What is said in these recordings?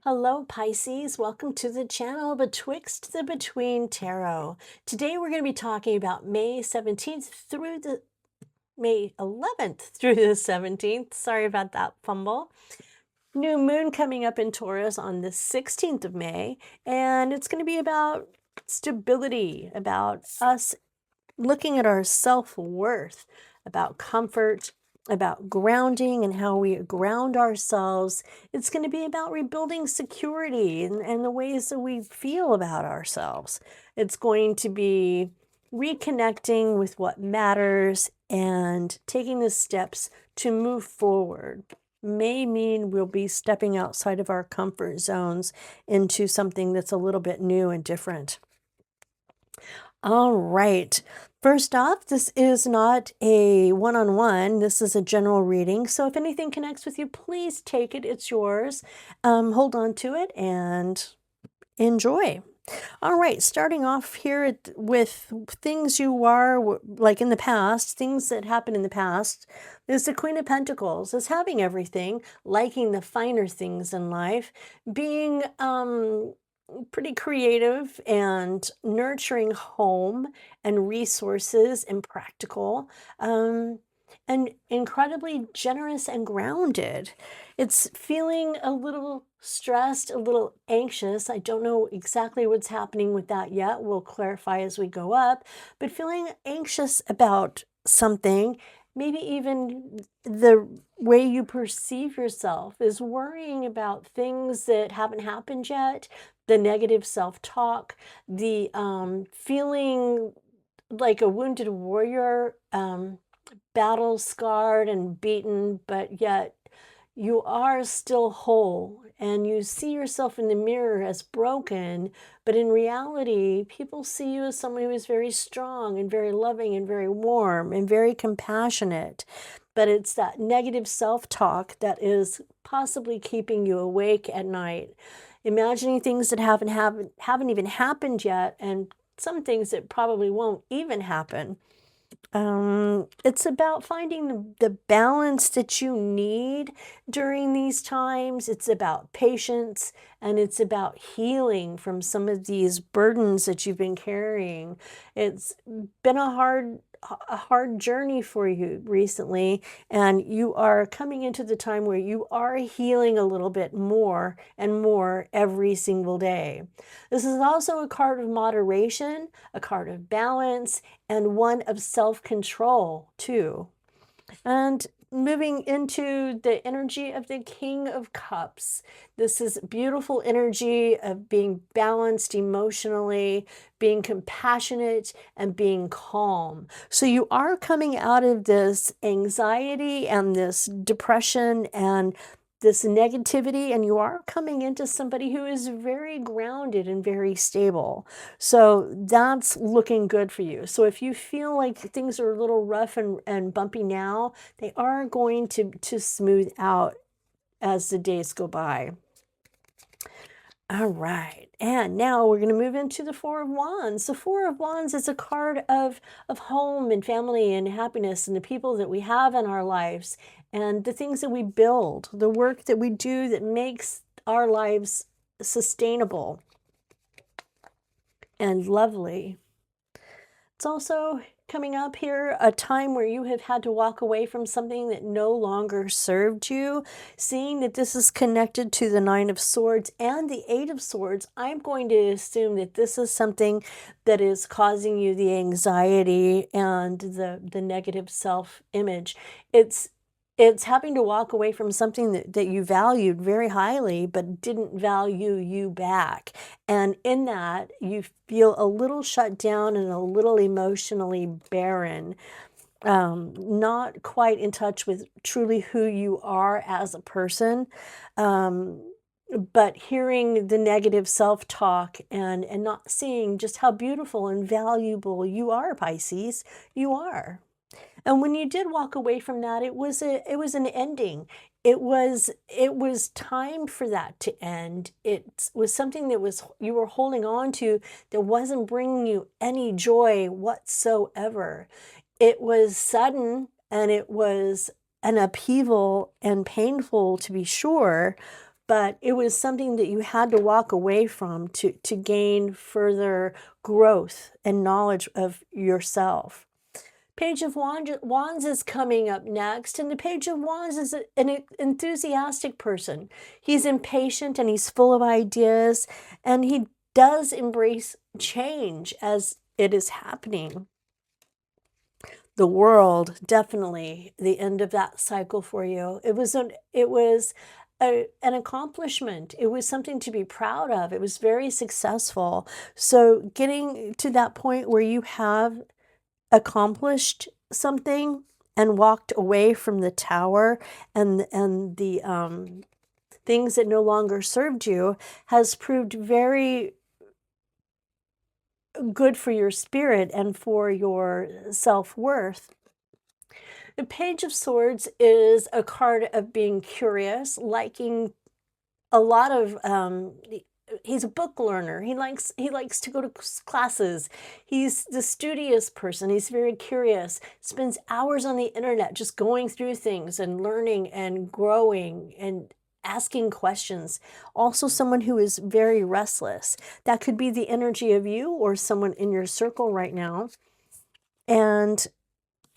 Hello Pisces, welcome to the channel Betwixt the Between Tarot. Today we're going to be talking about May 17th through the May 11th through the 17th. Sorry about that fumble. New moon coming up in Taurus on the 16th of May, and it's going to be about stability, about us looking at our self-worth, about comfort, about grounding and how we ground ourselves. It's going to be about rebuilding security and the ways that we feel about ourselves. It's going to be reconnecting with what matters and taking the steps to move forward. May mean we'll be stepping outside of our comfort zones into something that's a little bit new and different. All right. First off, this is not a one-on-one. This is a general reading. So if anything connects with you, please take it. It's yours. Hold on to it and enjoy. All right, starting off here with things you are like in the past, things that happened in the past. There's the Queen of Pentacles, is having everything, liking the finer things in life, being pretty creative and nurturing home and resources and practical, and incredibly generous and grounded. It's feeling a little stressed, a little anxious. I don't know exactly what's happening with that yet. We'll clarify as we go up, but feeling anxious about something, maybe even the way you perceive yourself is worrying about things that haven't happened yet, the negative self-talk, the feeling like a wounded warrior, battle scarred and beaten, but yet you are still whole and you see yourself in the mirror as broken, but in reality, people see you as someone who is very strong and very loving and very warm and very compassionate. But it's that negative self-talk that is possibly keeping you awake at night, imagining things that haven't even happened yet, and some things that probably won't even happen. It's about finding the balance that you need during these times. It's about patience, and it's about healing from some of these burdens that you've been carrying. It's been a hard journey for you recently, and you are coming into the time where you are healing a little bit more and more every single day. This is also a card of moderation, a card of balance, and one of self-control too. And moving into the energy of the King of Cups. This is beautiful energy of being balanced emotionally, being compassionate, and being calm. So you are coming out of this anxiety and this depression and this negativity, and you are coming into somebody who is very grounded and very stable. So that's looking good for you. So if you feel like things are a little rough and bumpy now, they are going to smooth out as the days go by. All right, and now we're going to move into the Four of Wands. The Four of Wands is a card of home and family and happiness and the people that we have in our lives and the things that we build, the work that we do that makes our lives sustainable and lovely. It's also coming up here a time where you have had to walk away from something that no longer served you. Seeing that this is connected to the Nine of Swords and the Eight of Swords, I'm going to assume that this is something that is causing you the anxiety and the negative self-image. It's having to walk away from something that you valued very highly, but didn't value you back. And in that, you feel a little shut down and a little emotionally barren, not quite in touch with truly who you are as a person. But hearing the negative self-talk and not seeing just how beautiful and valuable you are, Pisces, you are. And when you did walk away from that, it was an ending. It was time for that to end. It was something that you were holding on to that wasn't bringing you any joy whatsoever. It was sudden and it was an upheaval and painful, to be sure, but it was something that you had to walk away from to gain further growth and knowledge of yourself. Page of Wands is coming up next, and the Page of Wands is an enthusiastic person. He's impatient and he's full of ideas, and he does embrace change as it is happening. The World, definitely the end of that cycle for you. It was an accomplishment. It was something to be proud of. It was very successful. So getting to that point where you have accomplished something and walked away from the tower and the things that no longer served you has proved very good for your spirit and for your self-worth. The Page of Swords is a card of being curious, liking a lot of he's a book learner. He likes to go to classes. He's the studious person. He's very curious. Spends hours on the internet just going through things and learning and growing and asking questions. Also someone who is very restless. That could be the energy of you or someone in your circle right now. And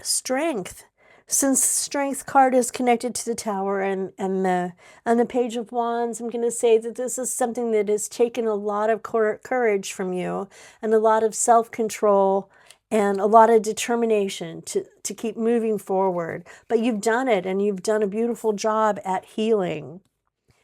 strength. Since Strength card is connected to the Tower and the Page of Wands, I'm going to say that this is something that has taken a lot of courage from you and a lot of self-control and a lot of determination to keep moving forward. But you've done it, and you've done a beautiful job at healing.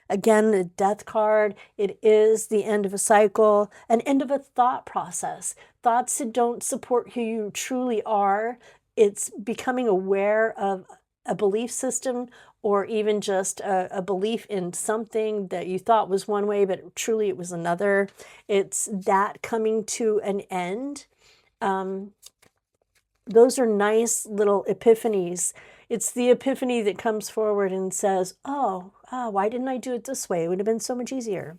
Again, the Death card, it is the end of a cycle, an end of a thought process. Thoughts that don't support who you truly are. It's becoming aware of a belief system, or even just a belief in something that you thought was one way, but truly it was another. It's that coming to an end. Those are nice little epiphanies. It's the epiphany that comes forward and says, oh, why didn't I do it this way? It would have been so much easier.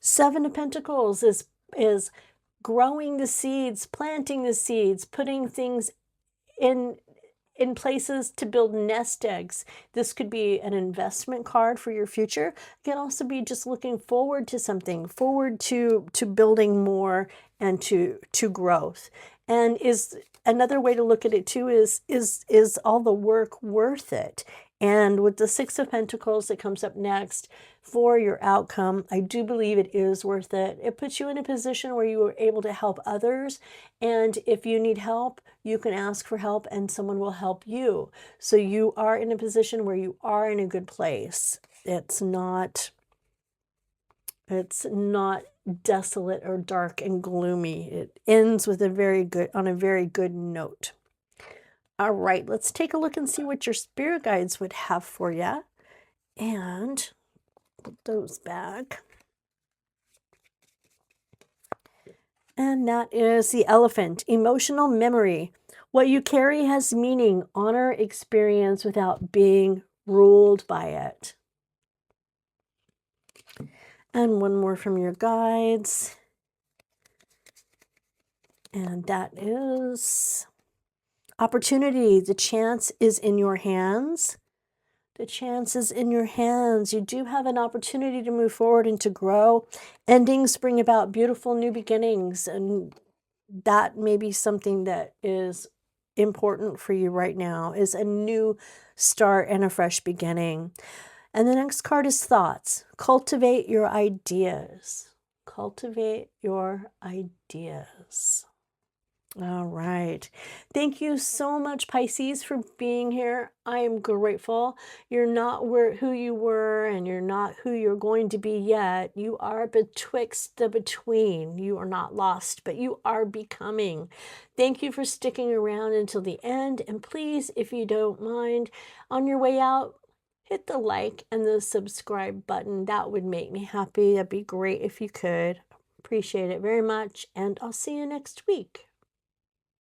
Seven of Pentacles is growing the seeds, planting the seeds, putting things in places to build nest eggs. This could be an investment card for your future. It can also be just looking forward to something, forward to building more and to growth. And is another way to look at it too is all the work worth it? And with the Six of Pentacles that comes up next for your outcome, I do believe it is worth it. It puts you in a position where you are able to help others. And if you need help, you can ask for help and someone will help you. So you are in a position where you are in a good place. It's not desolate or dark and gloomy. It ends with on a very good note. All right, let's take a look and see what your spirit guides would have for you. And put those back. And that is the Elephant. Emotional memory. What you carry has meaning. Honor experience without being ruled by it. And one more from your guides. And that is opportunity. The chance is in your hands. The chance is in your hands. You do have an opportunity to move forward and to grow. Endings bring about beautiful new beginnings, and that may be something that is important for you right now, is a new start and a fresh beginning. And the next card is Thoughts. Cultivate your ideas. Cultivate your ideas. All right. Thank you so much, Pisces, for being here. I am grateful. You're not who you were, and you're not who you're going to be yet. You are betwixt the between. You are not lost, but you are becoming. Thank you for sticking around until the end. And please, if you don't mind, on your way out, hit the like and the subscribe button. That would make me happy. That'd be great if you could. Appreciate it very much. And I'll see you next week.